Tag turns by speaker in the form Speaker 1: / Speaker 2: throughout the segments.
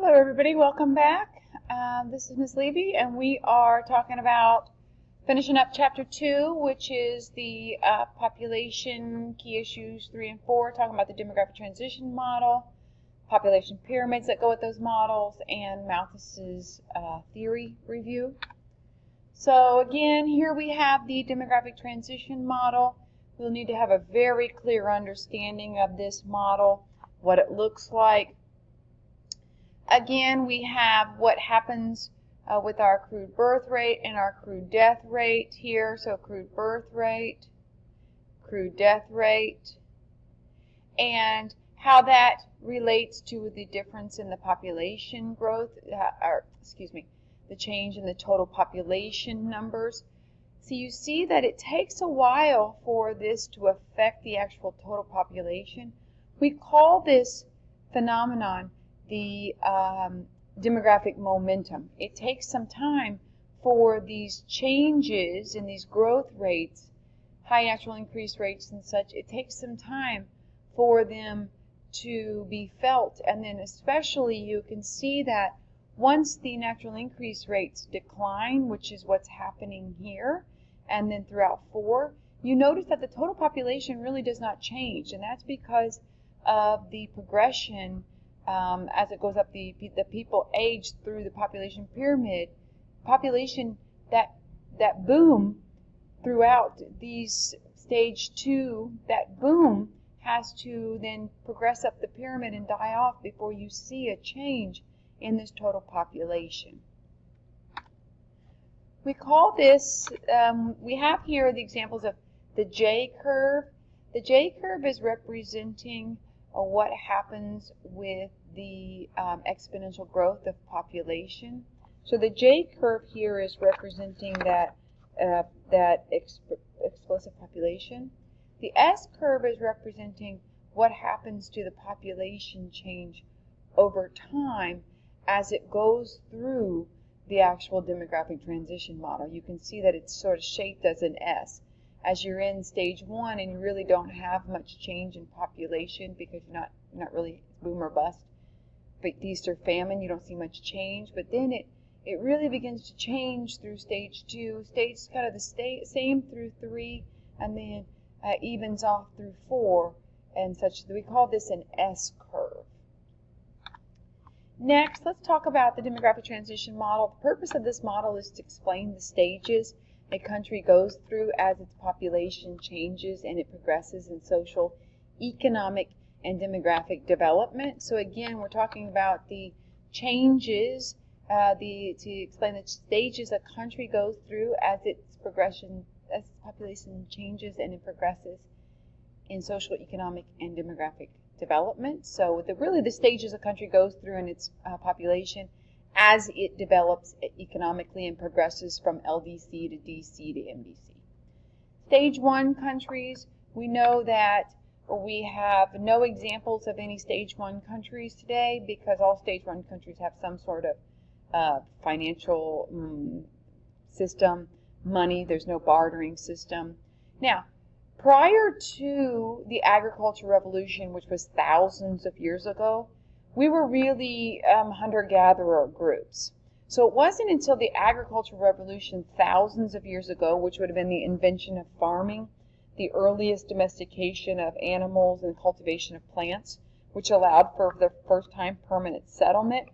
Speaker 1: Hello everybody, welcome back. This is Ms. Levy and we are talking about finishing up chapter 2, which is the population key issues 3 and 4, talking about the demographic transition model, population pyramids that go with those models, and Malthus's theory review. So again, here we have the demographic transition model. We'll need to have a very clear understanding of this model, what it looks like. Again, we have what happens with our accrued birth rate and our accrued death rate here. So accrued birth rate, accrued death rate, and how that relates to the difference in the population growth, the change in the total population numbers. So you see that it takes a while for this to affect the actual total population. We call this phenomenon the demographic momentum. It takes some time for these changes in these growth rates, high natural increase rates and such, it takes some time for them to be felt. And then especially you can see that once the natural increase rates decline, which is what's happening here, and then throughout 4, you notice that the total population really does not change. And that's because of the progression as it goes up, the people age through the population pyramid. Population, that boom throughout these stage 2, that boom has to then progress up the pyramid and die off before you see a change in this total population. We call this, we have here the examples of the J curve. The J curve is representing what happens with the exponential growth of population. So the J curve here is representing that explosive population. The S curve is representing what happens to the population change over time as it goes through the actual demographic transition model. You can see that it's sort of shaped as an S. As you're in stage 1 and you really don't have much change in population because you're not really boom or bust. But Easter famine, you don't see much change. But then it really begins to change through stage 2. Stage kind of the same through 3, and then evens off through 4 and such. We call this an S curve. Next, let's talk about the demographic transition model. The purpose of this model is to explain the stages a country goes through as its population changes and it progresses in social, economic, and demographic development. So again, we're talking about the changes, to explain the stages a country goes through as its population changes and it progresses in social, economic, and demographic development. So really the stages a country goes through in its population as it develops economically and progresses from LDC to DC to MDC. Stage 1 countries, we know that we have no examples of any stage 1 countries today because all stage 1 countries have some sort of financial system, money. There's no bartering system. Now, prior to the agricultural revolution, which was thousands of years ago, we were really hunter-gatherer groups. So it wasn't until the agricultural revolution thousands of years ago, which would have been the invention of farming, the earliest domestication of animals and cultivation of plants, which allowed for the first time permanent settlement.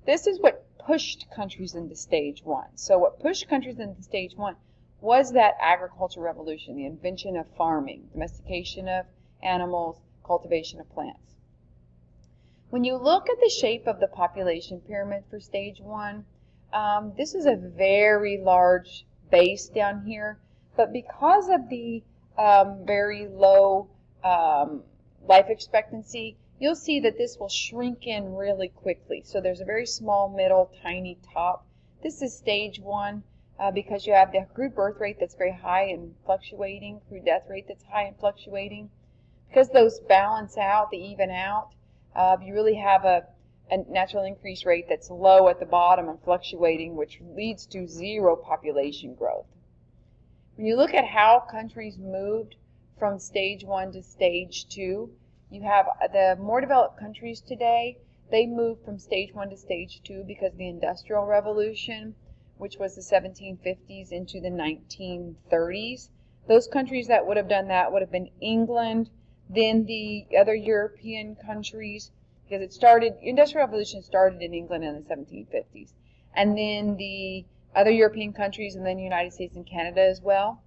Speaker 1: This is what pushed countries into stage 1. So what pushed countries into stage 1 was that agricultural revolution, the invention of farming, domestication of animals, cultivation of plants. When you look at the shape of the population pyramid for stage 1, this is a very large base down here, but because of the very low life expectancy, you'll see that this will shrink in really quickly. So there's a very small middle, tiny top. This is stage 1 because you have the accrued birth rate that's very high and fluctuating, accrued death rate that's high and fluctuating. Because those balance out, they even out, you really have a natural increase rate that's low at the bottom and fluctuating, which leads to 0 population growth. When you look at how countries moved from stage 1 to stage 2, you have the more developed countries today They moved from stage 1 to stage 2 because of the Industrial Revolution, which was the 1750s into the 1930s. Those countries that would have done that would have been England, then the other European countries, because Industrial Revolution started in England in the 1750s, and then the other European countries, and then the United States and Canada as well.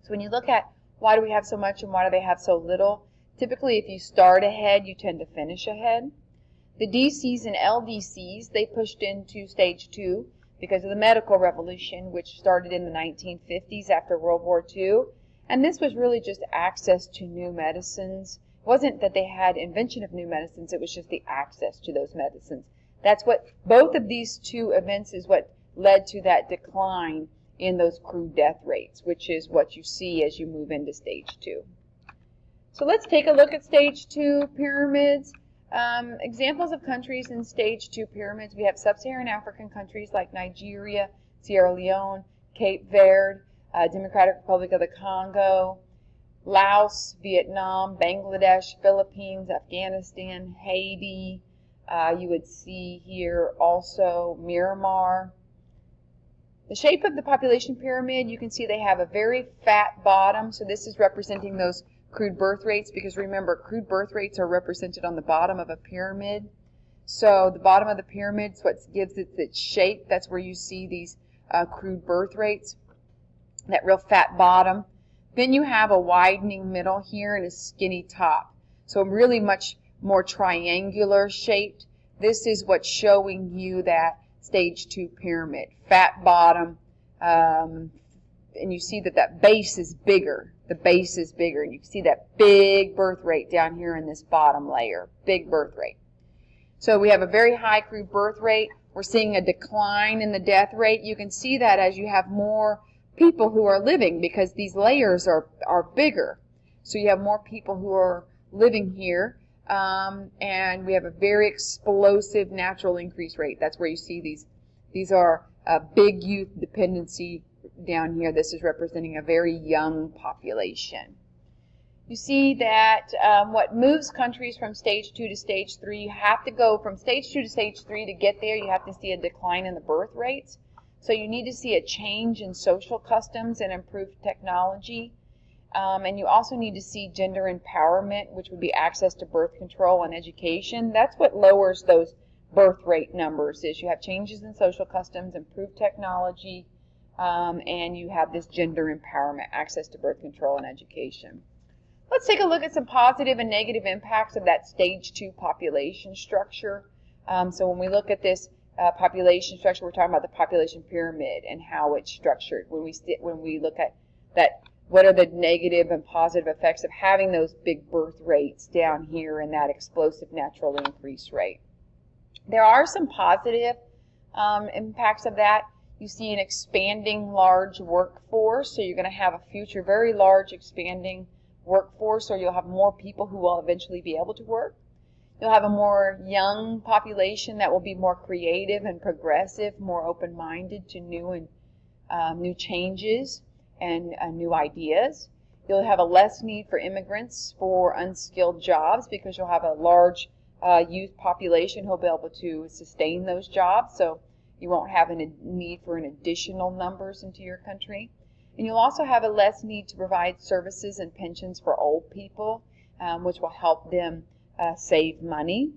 Speaker 1: So when you look at why do we have so much and why do they have so little, typically if you start ahead, you tend to finish ahead. The DCs and LDCs, they pushed into stage 2 because of the medical revolution, which started in the 1950s after World War II. And this was really just access to new medicines. It wasn't that they had invention of new medicines, it was just the access to those medicines. That's what both of these two events is what led to that decline in those crude death rates, which is what you see as you move into stage 2. So let's take a look at stage 2 pyramids. Examples of countries in stage 2 pyramids. We have sub-Saharan African countries like Nigeria, Sierra Leone, Cape Verde, Democratic Republic of the Congo, Laos, Vietnam, Bangladesh, Philippines, Afghanistan, Haiti. You would see here also Myanmar. The shape of the population pyramid, you can see they have a very fat bottom. So this is representing those crude birth rates, because remember, crude birth rates are represented on the bottom of a pyramid. So the bottom of the pyramid is what gives it its shape. That's where you see these crude birth rates, that real fat bottom. Then you have a widening middle here and a skinny top. So really much more triangular shaped. This is what's showing you that stage 2 pyramid. Fat bottom, and you see that base is bigger. The base is bigger, and you can see that big birth rate down here in this bottom layer. Big birth rate. So we have a very high crude birth rate. We're seeing a decline in the death rate. You can see that as you have more people who are living, because these layers are bigger. So you have more people who are living here, and we have a very explosive natural increase rate. That's where you see these are big youth dependency down here. This is representing a very young population. You see that what moves countries from stage 2 to stage 3, you have to go from stage 2 to stage 3 to get there. You have to see a decline in the birth rates. So you need to see a change in social customs and improved technology. And you also need to see gender empowerment, which would be access to birth control and education. That's what lowers those birth rate numbers, is you have changes in social customs, improved technology, and you have this gender empowerment, access to birth control and education. Let's take a look at some positive and negative impacts of that stage 2 population structure. So when we look at this population structure, we're talking about the population pyramid and how it's structured. When we look at that, what are the negative and positive effects of having those big birth rates down here and that explosive natural increase rate? There are some positive impacts of that. You see an expanding large workforce, so you're going to have a future very large expanding workforce, or you'll have more people who will eventually be able to work. You'll have a more young population that will be more creative and progressive, more open-minded to new changes and new ideas. You'll have a less need for immigrants for unskilled jobs, because you'll have a large youth population who'll be able to sustain those jobs, so you won't have a need for an additional numbers into your country. And you'll also have a less need to provide services and pensions for old people, which will help them save money.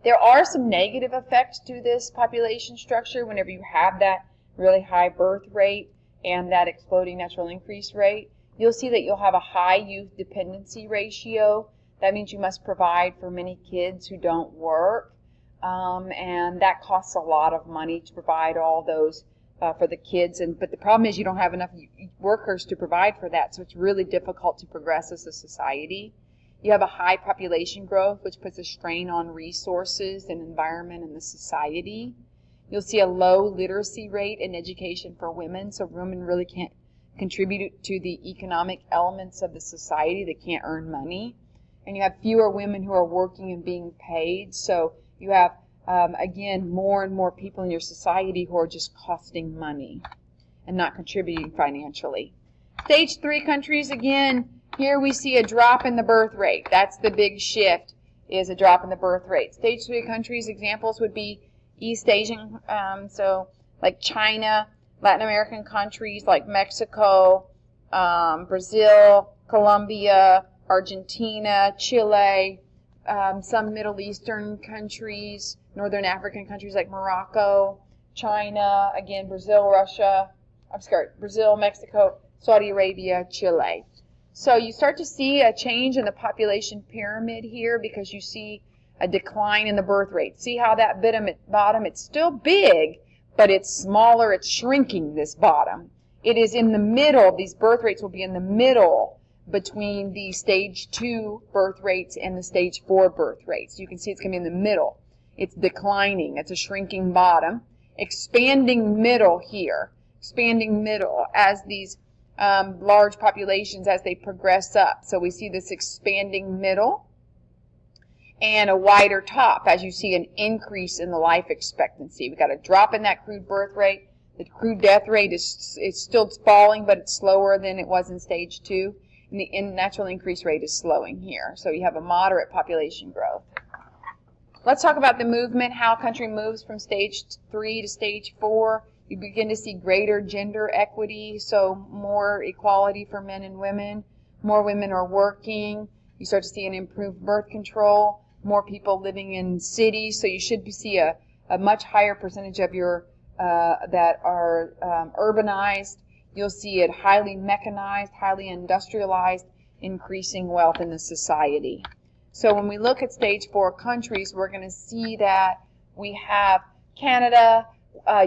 Speaker 1: There are some negative effects to this population structure whenever you have that really high birth rate and that exploding natural increase rate. You'll see that you'll have a high youth dependency ratio. That means you must provide for many kids who don't work, and that costs a lot of money to provide all those for the kids. But the problem is you don't have enough workers to provide for that, so it's really difficult to progress as a society. You have a high population growth, which puts a strain on resources and environment and the society. You'll see a low literacy rate in education for women, so women really can't contribute to the economic elements of the society. They can't earn money. And you have fewer women who are working and being paid, so you have, again, more and more people in your society who are just costing money and not contributing financially. Stage 3 countries, again, here we see a drop in the birth rate. That's the big shift. is a drop in the birth rate. Stage 3 countries, examples would be East Asian, so like China, Latin American countries like Mexico, Brazil, Colombia, Argentina, Chile, some Middle Eastern countries, Northern African countries like Morocco, China, again, Brazil, Brazil, Mexico, Saudi Arabia, Chile. So you start to see a change in the population pyramid here because you see a decline in the birth rate. See how that bottom, it's still big, but it's smaller, it's shrinking, this bottom. It is in the middle, these birth rates will be in the middle between the stage 2 birth rates and the stage 4 birth rates. You can see it's going to be in the middle. It's declining, it's a shrinking bottom. Expanding middle here, expanding middle as these large populations, as they progress up. So we see this expanding middle and a wider top as you see an increase in the life expectancy. We got a drop in that crude birth rate. The crude death rate is still falling, but it's slower than it was in stage 2. And the natural increase rate is slowing here. So you have a moderate population growth. Let's talk about the movement, how a country moves from stage 3 to stage 4. You begin to see greater gender equity, so more equality for men and women. More women are working. You start to see an improved birth control. More people living in cities, so you should see a much higher percentage of your that are urbanized. You'll see it highly mechanized, highly industrialized, increasing wealth in the society. So when we look at stage 4 countries, we're going to see that we have Canada,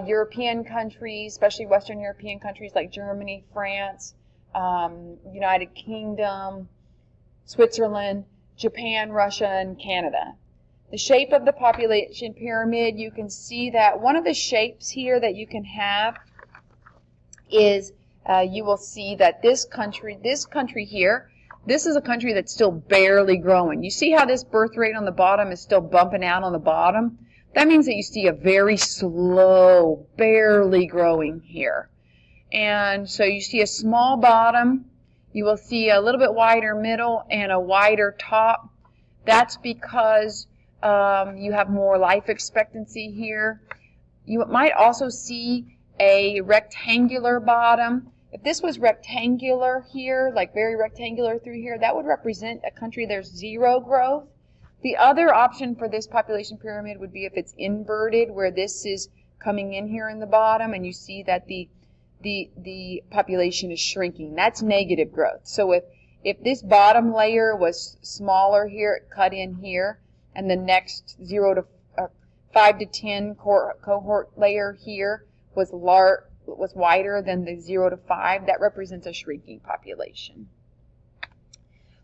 Speaker 1: European countries, especially Western European countries like Germany, France, United Kingdom, Switzerland, Japan, Russia, and Canada. The shape of the population pyramid, you can see that one of the shapes here that you can have is you will see that this country here, this is a country that's still barely growing. You see how this birth rate on the bottom is still bumping out on the bottom? That means that you see a very slow, barely growing here. And so you see a small bottom. You will see a little bit wider middle and a wider top. That's because you have more life expectancy here. You might also see a rectangular bottom. If this was rectangular here, like very rectangular through here, that would represent a country there's zero growth. The other option for this population pyramid would be if it's inverted, where this is coming in here in the bottom, and you see that the population is shrinking. That's negative growth. So if this bottom layer was smaller here, it cut in here, and the next 5 to 10 cohort layer here was wider than the 0 to 5, that represents a shrinking population.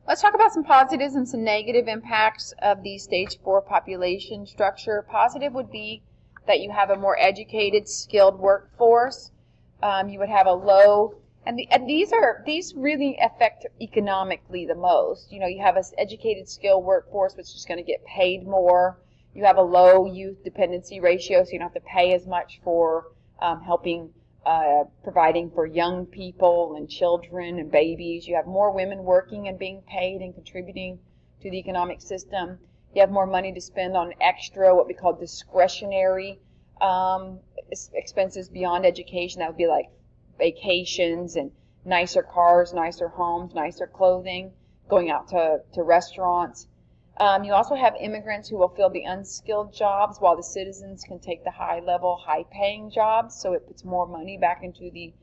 Speaker 1: Let's talk about some positives and some negative impacts of the stage 4 population structure. Positive would be that you have a more educated, skilled workforce. You would have a low, and these really affect economically the most. You know, you have an educated, skilled workforce, which is going to get paid more. You have a low youth dependency ratio, so you don't have to pay as much for providing for young people and children and babies. You have more women working and being paid and contributing to the economic system. You have more money to spend on extra, what we call discretionary expenses beyond education. That would be like vacations and nicer cars, nicer homes, nicer clothing, going out to restaurants. You also have immigrants who will fill the unskilled jobs while the citizens can take the high-level, high-paying jobs, so it puts more money back into the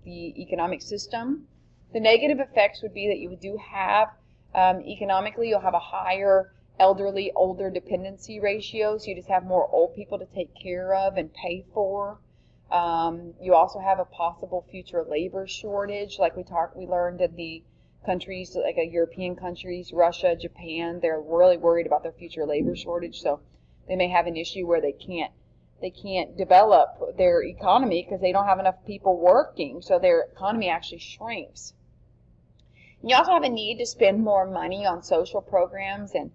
Speaker 1: economic system. The negative effects would be that you do have, economically, you'll have a higher elderly, older dependency ratio, so you just have more old people to take care of and pay for. You also have a possible future labor shortage, like we learned in the countries like European countries, Russia, Japan. They're really worried about their future labor shortage, so they may have an issue where they can't develop their economy because they don't have enough people working, so their economy actually shrinks. And you also have a need to spend more money on social programs and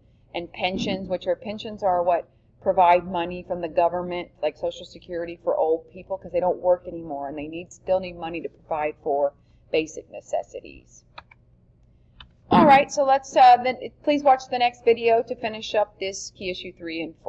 Speaker 1: pensions, pensions are what provide money from the government, like Social Security for old people, because they don't work anymore and they still need money to provide for basic necessities. All right, so let's then please watch the next video to finish up this key issue 3 and 4.